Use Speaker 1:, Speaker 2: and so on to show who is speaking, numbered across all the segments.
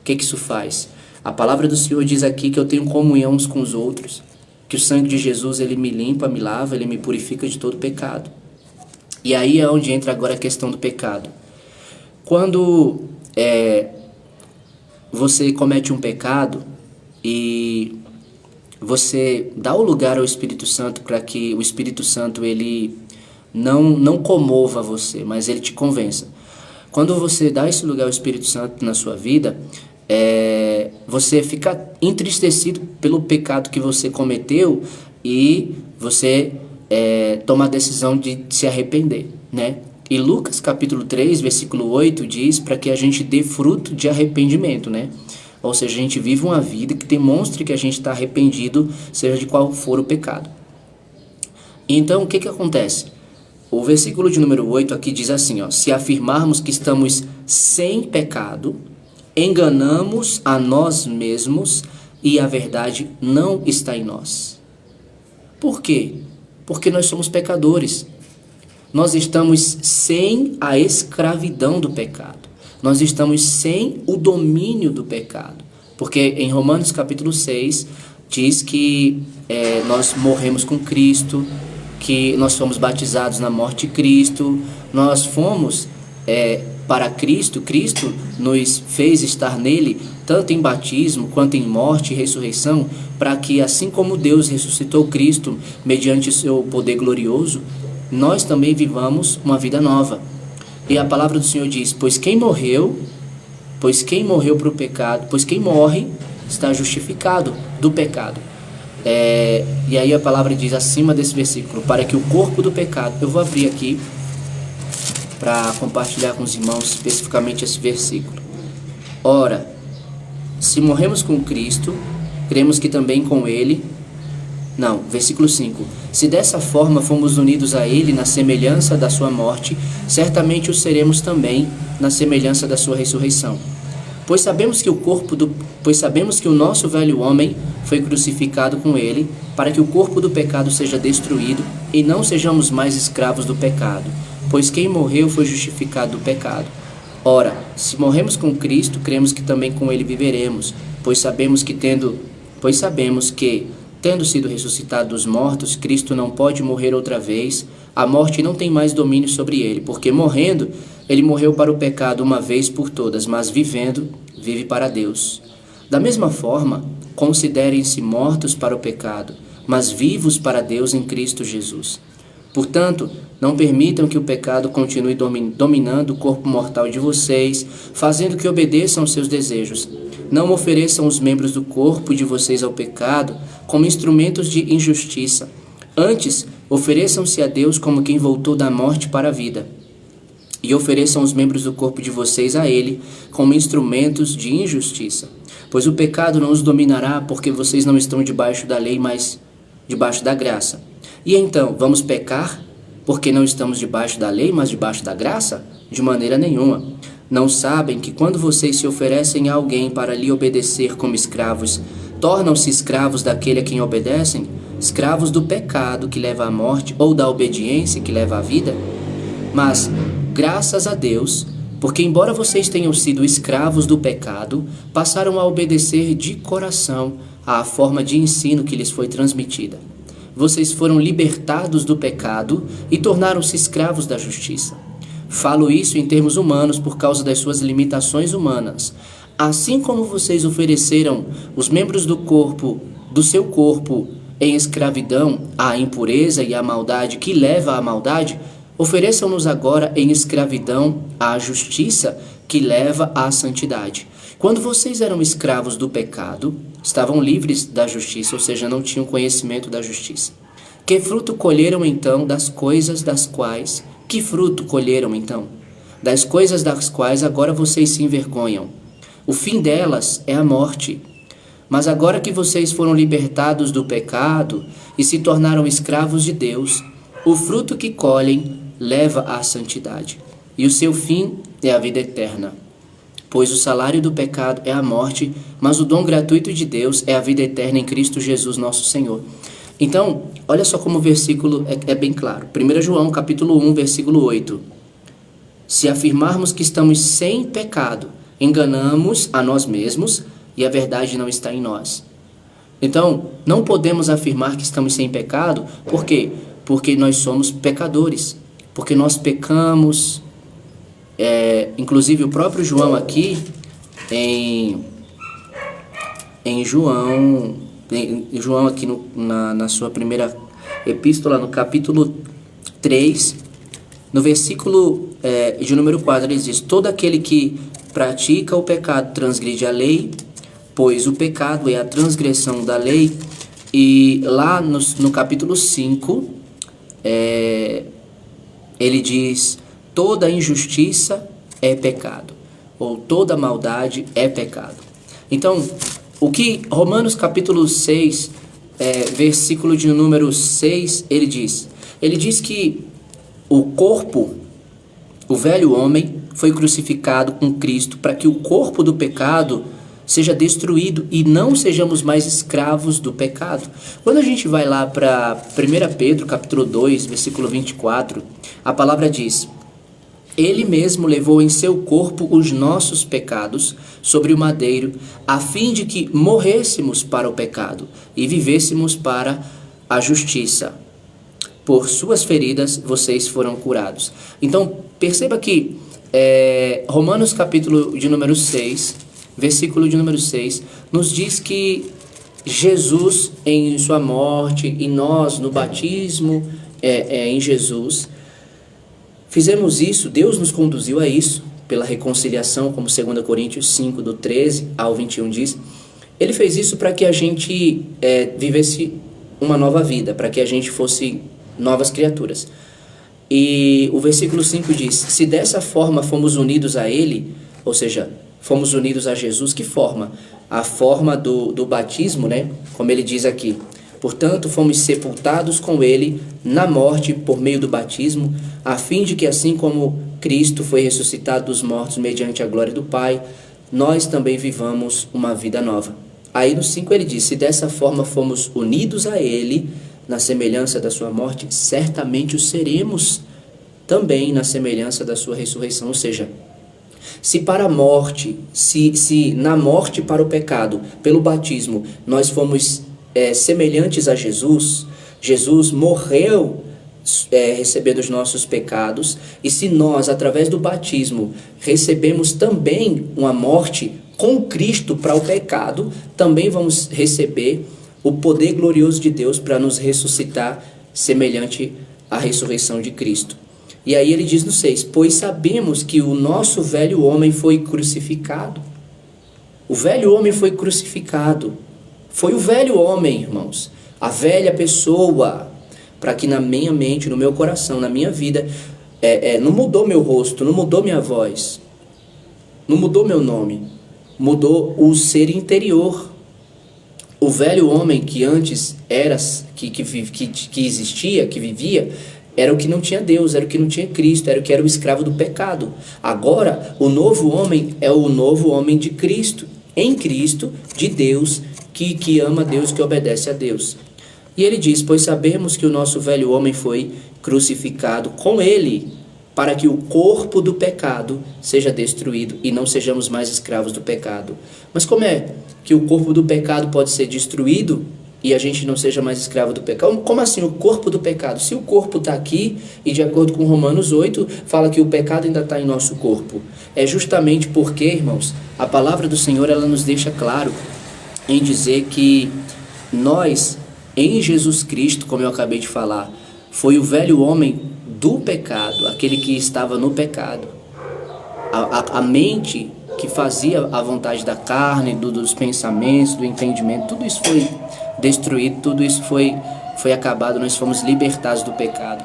Speaker 1: O que isso faz? A palavra do Senhor diz aqui que eu tenho comunhão uns com os outros, que o sangue de Jesus ele me limpa, me lava, ele me purifica de todo pecado. E aí é onde entra agora a questão do pecado. Quando você comete um pecado e você dá o lugar ao Espírito Santo para que o Espírito Santo ele não comova você, mas ele te convença. Quando você dá esse lugar ao Espírito Santo na sua vida, você fica entristecido pelo pecado que você cometeu e você toma a decisão de se arrepender, né? E Lucas capítulo 3, versículo 8 diz para que a gente dê fruto de arrependimento, né? Ou seja, a gente vive uma vida que demonstre que a gente está arrependido, seja de qual for o pecado. Então, o que acontece? O versículo de número 8 aqui diz assim, ó: se afirmarmos que estamos sem pecado, enganamos a nós mesmos e a verdade não está em nós. Por quê? Porque nós somos pecadores. Nós estamos sem a escravidão do pecado. Nós estamos sem o domínio do pecado. Porque em Romanos capítulo 6 diz que nós morremos com Cristo, que nós fomos batizados na morte de Cristo, nós fomos para Cristo, Cristo nos fez estar nele, tanto em batismo quanto em morte e ressurreição, para que assim como Deus ressuscitou Cristo mediante o seu poder glorioso, nós também vivamos uma vida nova. E a palavra do Senhor diz, pois quem morreu para o pecado, pois quem morre está justificado do pecado. E aí a palavra diz acima desse versículo, para que o corpo do pecado, eu vou abrir aqui para compartilhar com os irmãos especificamente esse versículo. Ora, se morremos com Cristo, cremos que também com ele, versículo 5, se dessa forma fomos unidos a ele na semelhança da sua morte, certamente o seremos também na semelhança da sua ressurreição. Pois sabemos que o nosso velho homem foi crucificado com ele, para que o corpo do pecado seja destruído e não sejamos mais escravos do pecado, pois quem morreu foi justificado do pecado. Ora, se morremos com Cristo, cremos que também com ele viveremos, pois sabemos que tendo sido ressuscitado dos mortos, Cristo não pode morrer outra vez, a morte não tem mais domínio sobre ele, porque morrendo, ele morreu para o pecado uma vez por todas, mas vivendo, vive para Deus. Da mesma forma, considerem-se mortos para o pecado, mas vivos para Deus em Cristo Jesus. Portanto, não permitam que o pecado continue dominando o corpo mortal de vocês, fazendo que obedeçam aos seus desejos. Não ofereçam os membros do corpo de vocês ao pecado como instrumentos de injustiça. Antes, ofereçam-se a Deus como quem voltou da morte para a vida. E ofereçam os membros do corpo de vocês a Ele como instrumentos de injustiça. Pois o pecado não os dominará, porque vocês não estão debaixo da lei, mas debaixo da graça. E então, vamos pecar porque não estamos debaixo da lei, mas debaixo da graça? De maneira nenhuma. Não sabem que quando vocês se oferecem a alguém para lhe obedecer como escravos, tornam-se escravos daquele a quem obedecem? Escravos do pecado que leva à morte ou da obediência que leva à vida? Mas, graças a Deus, porque embora vocês tenham sido escravos do pecado, passaram a obedecer de coração à forma de ensino que lhes foi transmitida. Vocês foram libertados do pecado e tornaram-se escravos da justiça. Falo isso em termos humanos por causa das suas limitações humanas. Assim como vocês ofereceram os membros do seu corpo em escravidão à impureza e à maldade que leva à maldade, ofereçam-nos agora em escravidão à justiça que leva à santidade. Quando vocês eram escravos do pecado, estavam livres da justiça, ou seja, não tinham conhecimento da justiça. Que fruto colheram então das coisas das quais... Que fruto colheram então? Das coisas das quais agora vocês se envergonham. O fim delas é a morte. Mas agora que vocês foram libertados do pecado e se tornaram escravos de Deus, o fruto que colhem leva à santidade, e o seu fim é a vida eterna. Pois o salário do pecado é a morte, mas o dom gratuito de Deus é a vida eterna em Cristo Jesus nosso Senhor. Então, olha só como o versículo é bem claro. 1 João capítulo 1, versículo 8. Se afirmarmos que estamos sem pecado, enganamos a nós mesmos e a verdade não está em nós. Então, não podemos afirmar que estamos sem pecado. Por quê? Porque nós somos pecadores. Porque nós pecamos. Inclusive o próprio João aqui, em João aqui na sua primeira epístola, no capítulo 3, no versículo de número 4, ele diz: todo aquele que pratica o pecado transgride a lei, pois o pecado é a transgressão da lei. E lá no capítulo 5, ele diz: toda injustiça é pecado, ou toda maldade é pecado. Então, o que Romanos capítulo 6, versículo de número 6, ele diz? Ele diz que o corpo, o velho homem, foi crucificado com Cristo para que o corpo do pecado seja destruído e não sejamos mais escravos do pecado. Quando a gente vai lá para 1 Pedro capítulo 2, versículo 24, a palavra diz: ele mesmo levou em seu corpo os nossos pecados sobre o madeiro, a fim de que morrêssemos para o pecado e vivêssemos para a justiça. Por suas feridas vocês foram curados. Então, perceba que Romanos capítulo de número 6, versículo de número 6, nos diz que Jesus em sua morte e nós no batismo em Jesus, fizemos isso, Deus nos conduziu a isso, pela reconciliação, como 2 Coríntios 5, do 13 ao 21 diz. Ele fez isso para que a gente vivesse uma nova vida, para que a gente fosse novas criaturas. E o versículo 5 diz: se dessa forma fomos unidos a Ele, ou seja, fomos unidos a Jesus, que forma? A forma do batismo, né? Como ele diz aqui: portanto, fomos sepultados com Ele na morte por meio do batismo, a fim de que, assim como Cristo foi ressuscitado dos mortos mediante a glória do Pai, nós também vivamos uma vida nova. Aí no 5 ele diz: se dessa forma fomos unidos a Ele, na semelhança da sua morte, certamente o seremos também na semelhança da sua ressurreição. Ou seja, se para a morte, se na morte para o pecado, pelo batismo, nós fomos semelhantes a Jesus, Jesus morreu recebendo os nossos pecados, e se nós, através do batismo, recebemos também uma morte com Cristo para o pecado, também vamos receber o poder glorioso de Deus para nos ressuscitar semelhante à ressurreição de Cristo. E aí ele diz no 6, pois sabemos que o nosso velho homem foi crucificado. O velho homem foi crucificado. Foi o velho homem, irmãos, a velha pessoa, para que na minha mente, no meu coração, na minha vida, não mudou meu rosto, não mudou minha voz, não mudou meu nome, mudou o ser interior. O velho homem que antes era, que existia, que vivia, era o que não tinha Deus, era o que não tinha Cristo, era o que era o escravo do pecado. Agora, o novo homem é o novo homem de Cristo, em Cristo, de Deus, que ama Deus, que obedece a Deus. E ele diz, pois sabemos que o nosso velho homem foi crucificado com ele, para que o corpo do pecado seja destruído e não sejamos mais escravos do pecado. Mas como é que o corpo do pecado pode ser destruído e a gente não seja mais escravo do pecado? Como assim o corpo do pecado? Se o corpo está aqui, e de acordo com Romanos 8, fala que o pecado ainda está em nosso corpo. É justamente porque, irmãos, a palavra do Senhor ela nos deixa claro em dizer que nós, em Jesus Cristo, como eu acabei de falar, foi o velho homem do pecado, aquele que estava no pecado. A mente que fazia a vontade da carne, dos pensamentos, do entendimento, tudo isso foi destruído, tudo isso foi acabado, nós fomos libertados do pecado.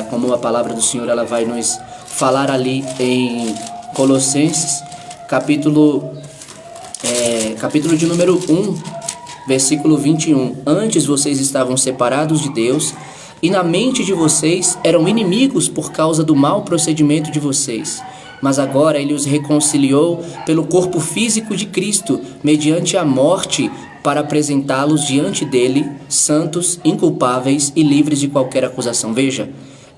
Speaker 1: Como a palavra do Senhor ela vai nos falar ali em Colossenses, capítulo de número 1, versículo 21. Antes vocês estavam separados de Deus, e na mente de vocês eram inimigos por causa do mau procedimento de vocês. Mas agora ele os reconciliou pelo corpo físico de Cristo, mediante a morte, para apresentá-los diante dele, santos, inculpáveis e livres de qualquer acusação. Veja,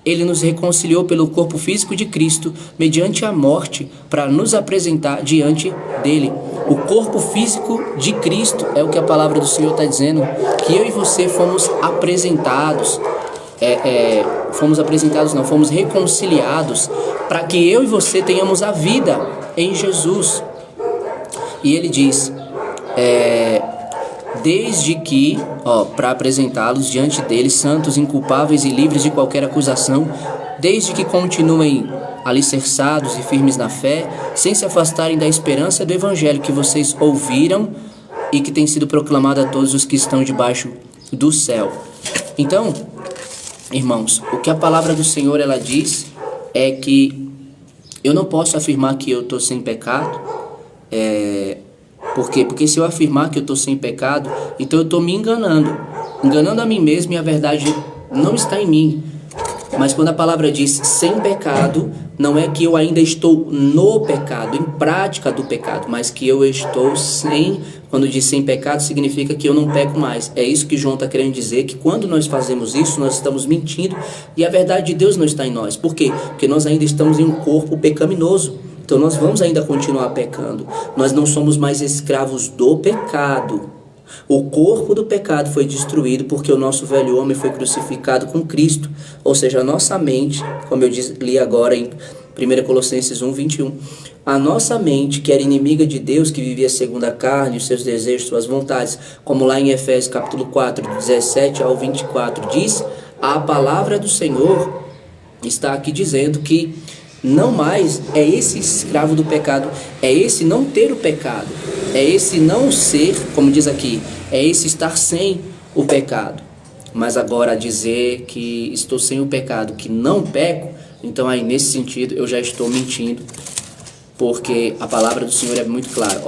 Speaker 1: ele nos reconciliou pelo corpo físico de Cristo, mediante a morte, para nos apresentar diante dele. O corpo físico de Cristo é o que a palavra do Senhor está dizendo, que eu e você fomos apresentados, fomos reconciliados, para que eu e você tenhamos a vida em Jesus. E ele diz, desde que, para apresentá-los diante dele, santos, inculpáveis e livres de qualquer acusação, desde que continuem alicerçados e firmes na fé, sem se afastarem da esperança do evangelho que vocês ouviram e que tem sido proclamado a todos os que estão debaixo do céu. Então, irmãos, o que a palavra do Senhor ela diz é que eu não posso afirmar que eu estou sem pecado. Por quê? Porque se eu afirmar que eu estou sem pecado, então eu estou me enganando a mim mesmo, e a verdade não está em mim. Mas quando a palavra diz sem pecado, não é que eu ainda estou no pecado, em prática do pecado, mas que eu estou sem. Quando diz sem pecado, significa que eu não peco mais. É isso que João está querendo dizer, que quando nós fazemos isso, nós estamos mentindo e a verdade de Deus não está em nós. Por quê? Porque nós ainda estamos em um corpo pecaminoso. Então nós vamos ainda continuar pecando. Nós não somos mais escravos do pecado. O corpo do pecado foi destruído porque o nosso velho homem foi crucificado com Cristo. Ou seja, a nossa mente, como eu li agora em 1 Colossenses 1:21, a nossa mente, que era inimiga de Deus, que vivia segundo a carne, os seus desejos, suas vontades, como lá em Efésios capítulo 4, 17 ao 24, diz, a palavra do Senhor está aqui dizendo que não mais é esse escravo do pecado, é esse não ter o pecado, é esse não ser, como diz aqui, é esse estar sem o pecado. Mas agora dizer que estou sem o pecado, que não peco, então aí nesse sentido eu já estou mentindo, porque a palavra do Senhor é muito clara.